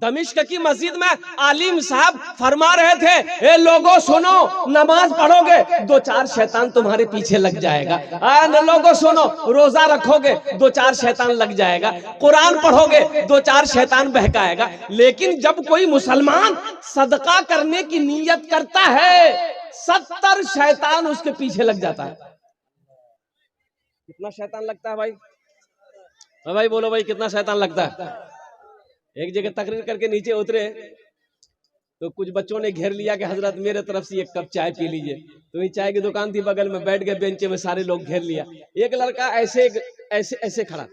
दमिश्क की मस्जिद में आलिम साहब फरमा रहे थे, ए लोगों सुनो, नमाज पढ़ोगे 2-4 शैतान तुम्हारे पीछे लग जाएगा। लोगों सुनो, रोजा रखोगे 2-4 शैतान लग जाएगा, कुरान पढ़ोगे 2-4 शैतान बहकाएगा। लेकिन जब कोई मुसलमान सदका करने की नीयत करता है 70 शैतान उसके पीछे लग जाता है। कितना शैतान लगता है भाई? भाई बोलो भाई, कितना शैतान लगता है? एक जगह तकरीर करके नीचे उतरे तो कुछ बच्चों ने घेर लिया कि हजरत मेरे तरफ से 1 कप चाय पी लीजिए। तो ये चाय की दुकान थी बगल में, बैठ गए बेंचे में, सारे लोग घेर लिया। एक लड़का ऐसे ऐसे ऐसे खड़ा।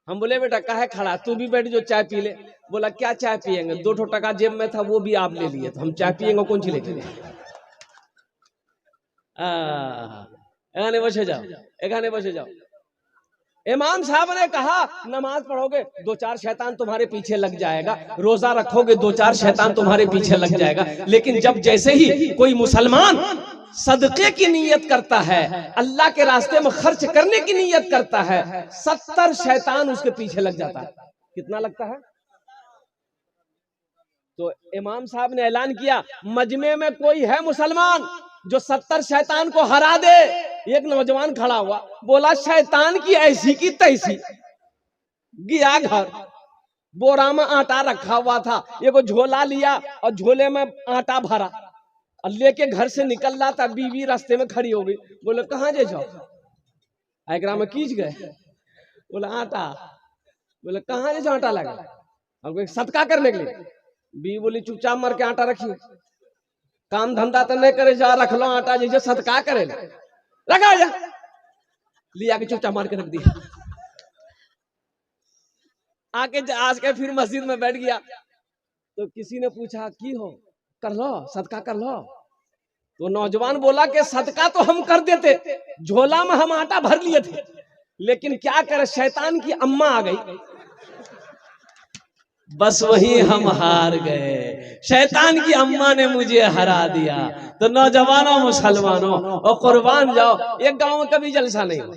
हम बोले बेटा काहे खड़ा, तू भी बैठ जो चाय पी ले। बोला क्या चाय पियेंगे, 2 टका जेब में था वो भी आप ले लिए, तो हम चाय पियेंगे कौन सी लेके? एखाने बसे जाओ, एखाने बसे जाओ। इमाम साहब ने कहा नमाज पढ़ोगे 2-4 शैतान तुम्हारे पीछे लग जाएगा, रोजा रखोगे 2-4 शैतान तुम्हारे पीछे लग जाएगा। लेकिन जब जैसे ही कोई मुसलमान सदके की नीयत करता है, अल्लाह के रास्ते में खर्च करने की नीयत करता है, 70 शैतान उसके पीछे लग जाता है। कितना लगता है? तो इमाम साहब ने ऐलान किया, मजमे में कोई है मुसलमान जो 70 शैतान को हरा दे? एक नौजवान खड़ा हुआ, बोला शैतान की ऐसी की तैसी। गया घर, बोरा में आटा रखा हुआ था, एगो झोला लिया और झोले में आटा भरा और लेके घर से निकल रहा था। बीवी रास्ते में खड़ी हो गई, बोले कहाँ जे जाओ? आगरा में कीच गए। बोला आटा। बोले कहाँ जे जाओ आटा लगा? हमको सदका करने के लिए। बीवी बोली चुपचाप मर के आटा रखिए, काम धंधा तो नहीं करे, जा रख लो आटा, जैसे सदका करे रखा जा। लिया के चुपचाप मार के रख दिया। आके आज के फिर मस्जिद में बैठ गया तो किसी ने पूछा की हो, कर लो सदका कर लो। तो नौजवान बोला कि सदका तो हम कर देते, झोला में हम आटा भर लिए थे, लेकिन क्या करे शैतान की अम्मा आ गई, बस वही हम हार गए। शैतान की अम्मा ने मुझे हरा दिया। तो नौजवानों मुसलमानों और कुर्बान जाओ, एक गांव में कभी जलसा नहीं हुआ।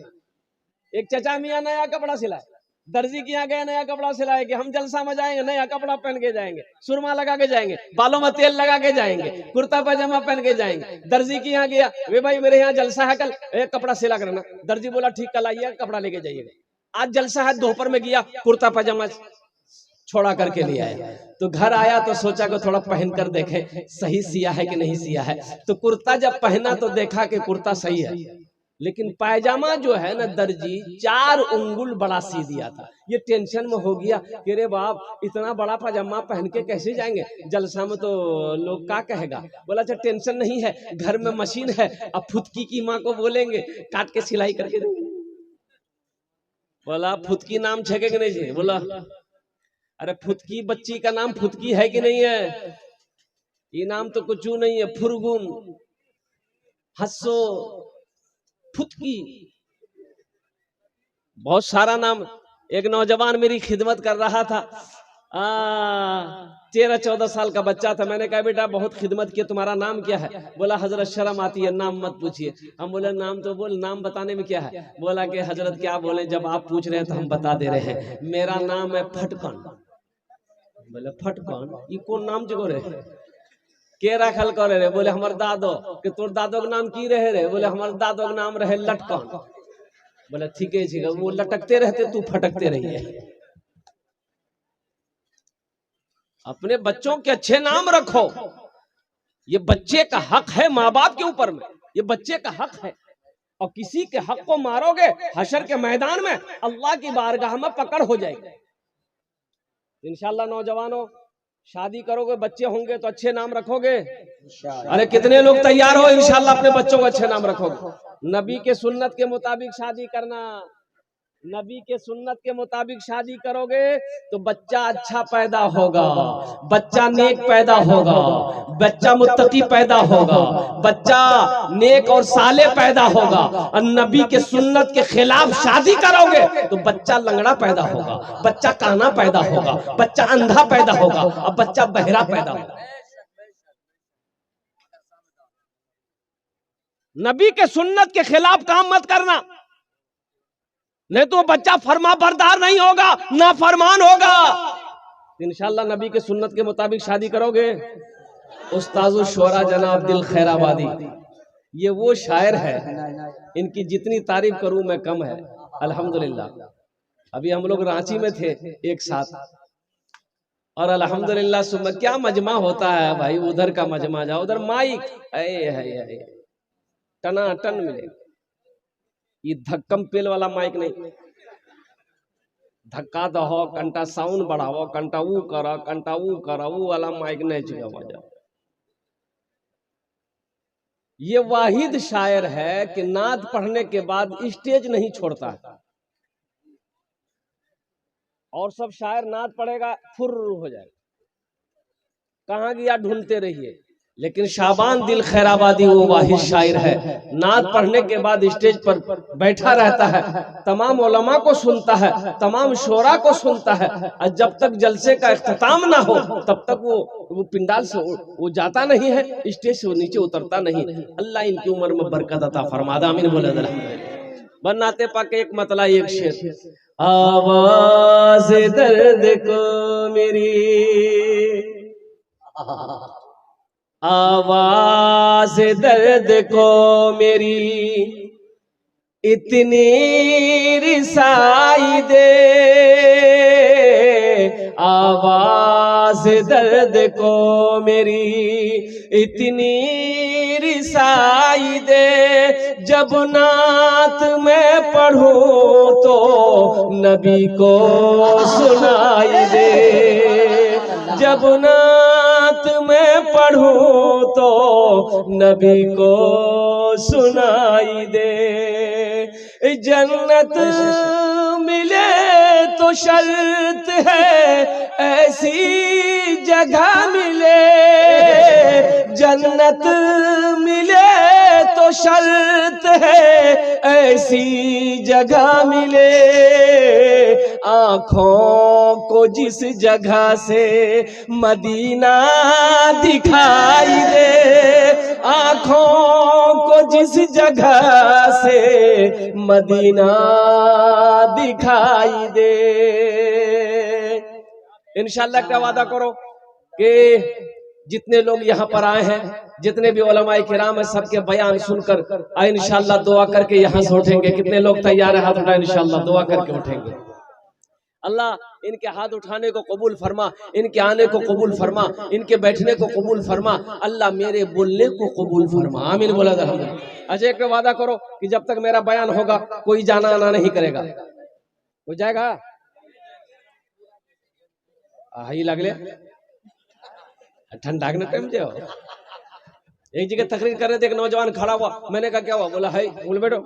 एक चचा मियाँ नया कपड़ा सिलाए, दर्जी के यहाँ गए, नया कपड़ा सिलाए कि हम जलसा में जाएंगे, नया कपड़ा पहन के जाएंगे, सुरमा लगा के जाएंगे, बालों में तेल लगा के जाएंगे, कुर्ता पैजामा पहन के जाएंगे। दर्जी के यहाँ गया, वे भाई मेरे यहाँ जलसा है कल, एक कपड़ा सिला करना। दर्जी बोला ठीक, कल आइए कपड़ा लेके जाइएगा। आज जलसा है, दोपहर में गया, कुर्ता पैजामा छोड़ा करके ले आया। तो घर आया तो सोचा कि थोड़ा पहन कर देखे सही सिया है कि नहीं सिया है। तो कुर्ता जब पहना तो देखा कि कुर्ता सही है, लेकिन पैजामा जो है ना दर्जी 4 उंगुल बड़ा सी दिया था। ये टेंशन में हो गया कि रे बाप इतना बड़ा पैजामा पहन के कैसे जाएंगे जलसा में, तो लोग क्या कहेगा। बोला अच्छा टेंशन नहीं है, घर में मशीन है, अब फुदकी की माँ को बोलेंगे काट के सिलाई करके देंगे। बोला फुदकी नाम छेके कि नहीं छे? बोला अरे फुदकी बच्ची का नाम फुदकी है कि नहीं है? ये नाम तो कुछ नहीं है, फुरगुन, हस्सो, फुदकी, बहुत सारा नाम। एक नौजवान मेरी खिदमत कर रहा था, 13-14 साल का बच्चा था। मैंने कहा बेटा बहुत खिदमत की, तुम्हारा नाम क्या है? बोला हजरत शर्म आती है, नाम मत पूछिए। हम बोले नाम तो बोल, नाम बताने में क्या है? बोला कि हजरत क्या बोले, जब आप पूछ रहे हैं तो हम बता दे रहे हैं, मेरा नाम है फटकन। बोले फटकन ये कौन नाम जगो रे, के रखल करे रे? बोले हमार दादो। कि तोर दादो के नाम की रहे रे? बोले हमार दादो के नाम रहे लटकन। बोले ठीक है, वो लटकते रहते तू फटकते रहिए। अपने बच्चों के अच्छे नाम रखो, ये बच्चे का हक है माँ बाप के ऊपर में, ये बच्चे का हक है। और किसी के हक को मारोगे हशर के मैदान में अल्लाह की बारगाह में पकड़ हो जाएगी। इंशाल्लाह नौजवानों शादी करोगे, बच्चे होंगे तो अच्छे नाम रखोगे। अरे कितने लोग तैयार हो इंशाल्लाह अपने बच्चों को अच्छे नाम रखोगे? नबी के सुन्नत के मुताबिक शादी करना, नबी के सुन्नत के मुताबिक शादी करोगे तो बच्चा अच्छा पैदा होगा, बच्चा नेक पैदा होगा, बच्चा मुत्तकी पैदा होगा, बच्चा नेक और साले पैदा होगा। और नबी के सुन्नत के खिलाफ शादी करोगे तो बच्चा लंगड़ा पैदा होगा, बच्चा काना पैदा होगा, बच्चा अंधा पैदा होगा और बच्चा बहरा पैदा होगा। नबी के सुन्नत के खिलाफ काम मत करना, नहीं तो बच्चा फरमा बरदार नहीं होगा, ना फरमान होगा। इंशाल्लाह नबी के सुन्नत के मुताबिक शादी करोगे। उस्ताजुल शोरा जनाब दिल खैराबादी, ये वो शायर है, इनकी जितनी तारीफ करूं मैं कम है। अल्हम्दुलिल्लाह अभी हम लोग रांची में थे एक साथ, और अल्हम्दुलिल्लाह सुबह क्या मजमा होता है भाई, उधर का मजमा जाओ, उधर माइक है टना टन मिले। ये धक्कम पेल वाला माइक नहीं, धक्का दहो कंटा साउंड बढ़ाओ कंटा वो करो कंटा वो करो, वो वाला माइक नहीं चुका मजा। ये वाहिद शायर है कि नात पढ़ने के बाद स्टेज नहीं छोड़ता है, और सब शायर नात पढ़ेगा फुर हो जाएगा, कहाँ गया ढूंढते रहिए। लेकिन शाबान दिल खैराबादी वो वाहिद शायर है, नात पढ़ने के बाद स्टेज पर बैठा रहता है, तमाम उलमा को सुनता है, तमाम शोरा को सुनता है, और जब तक जलसे का इख्तिताम ना हो तब तक वो पिंडाल से वो जाता नहीं है, स्टेज से वो नीचे उतरता नहीं। अल्लाह इनकी उम्र में बरकत अता फरमा दे, आमीन बोले। बनाते पाके एक मतला एक शेर, आवाज दर्द को मेरी, आवाज दर्द को मेरी इतनी रिसाई दे, आवाज दर्द को मेरी इतनी रिसाई दे, जब नात में पढ़ूं तो नबी को सुनाई दे, जब नात में पढ़ूं तो नबी को सुनाई दे। जन्नत मिले तो शर्त है ऐसी जगह मिले, जन्नत मिले तो शर्त है ऐसी जगह मिले, आँखों को जिस जगह से मदीना दिखाई दे, आँखों को जिस जगह से मदीना दिखाई दे। इंशाल्लाह क्या वादा करो कि जितने लोग यहाँ पर आए हैं, जितने भी उलमाए किराम है, सबके बयान सुनकर इंशाल्लाह दुआ करके यहाँ से उठेंगे। कितने लोग तैयार है? हाथ उठाए, इंशाल्लाह दुआ करके उठेंगे। अल्लाह इनके हाथ उठाने को कबूल फरमा, इनके आने को कबूल फरमा, इनके बैठने को कबूल फरमा, अल्लाह मेरे बोलने को कबूल फरमा, आमीन बोला। अच्छा एक वादा करो कि जब तक मेरा बयान होगा कोई जाना आना नहीं करेगा, हो जाएगा? ही लगले ठंडा के टाइम जाओ। एक जगह तकरीर कर रहे थे, एक नौजवान खड़ा हुआ, मैंने कहा क्या हुआ? बोला है, बोले बैठो।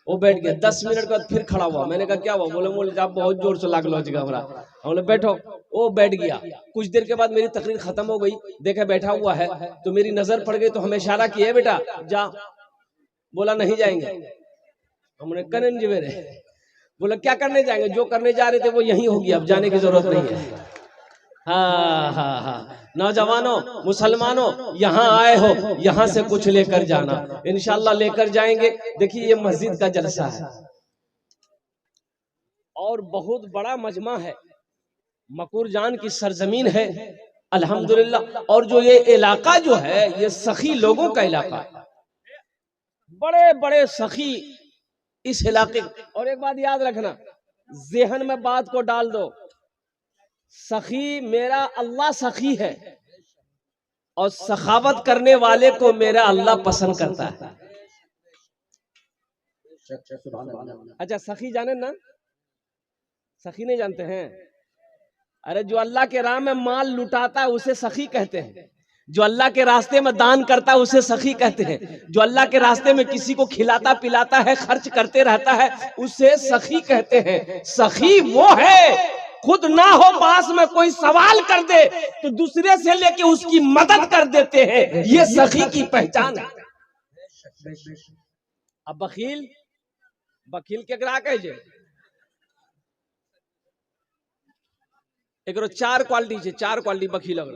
वो बैठ गया, 10 मिनट के बाद फिर खड़ा हुआ, मैंने कहा क्या हुआ? बोले आप बहुत जोर से लागलो जगह हमरा। बोले बैठो, वो बैठ गया। कुछ देर के बाद मेरी तकरीर खत्म हो गई, देखा बैठा हुआ है तो मेरी नजर पड़ गई, तो हमें इशारा किया बेटा जा, बोला नहीं जाएंगे। हमने करन जवेरे, बोला क्या करने जाएंगे? जो करने जा रहे थे वो यही होगी, अब जाने की जरूरत नहीं है। हाँ, नौजवानों मुसलमानों यहाँ आए हो, यहाँ से कुछ लेकर जाना, इंशाल्लाह लेकर जाएंगे। देखिए ये मस्जिद का जलसा है और बहुत बड़ा मजमा है, मकूर जान की सरजमीन है अल्हम्दुलिल्लाह। और जो ये इलाका जो है ये सखी लोगों का इलाका है, बड़े बड़े सखी इस इलाके। और एक बात याद रखना, ज़हन में बात को डाल दो, सखी मेरा अल्लाह सखी है और सखावत करने वाले को मेरा अल्लाह पसंद करता है। अच्छा सखी जाने ना? सखी नहीं जानते हैं? अरे जो अल्लाह के राह में माल लुटाता है उसे सखी कहते हैं, जो अल्लाह के रास्ते में दान करता है उसे सखी कहते हैं, जो अल्लाह के रास्ते में किसी को खिलाता पिलाता है, खर्च करते रहता है, उसे सखी कहते हैं। सखी वो है खुद ना हो पास में कोई सवाल कर दे तो दूसरे से लेके उसकी मदद कर देते हैं, ये सखी की पहचान है। अब बखील, बखील के ग्राहक है जे एक 4 क्वालिटी है, 4 क्वालिटी बखील। अगर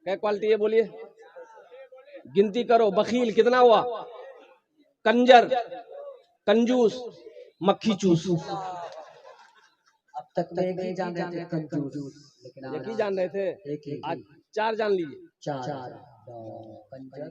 क्या क्वालिटी है बोलिए, गिनती करो। बखील कितना हुआ? कंजर, कंजूस, मक्खी चूस। तक तो एक ही जान रहे थे कंजूस, लेकिन एक ही जान रहे थे, एक ही आज चार जान लीजिए। चार कंजर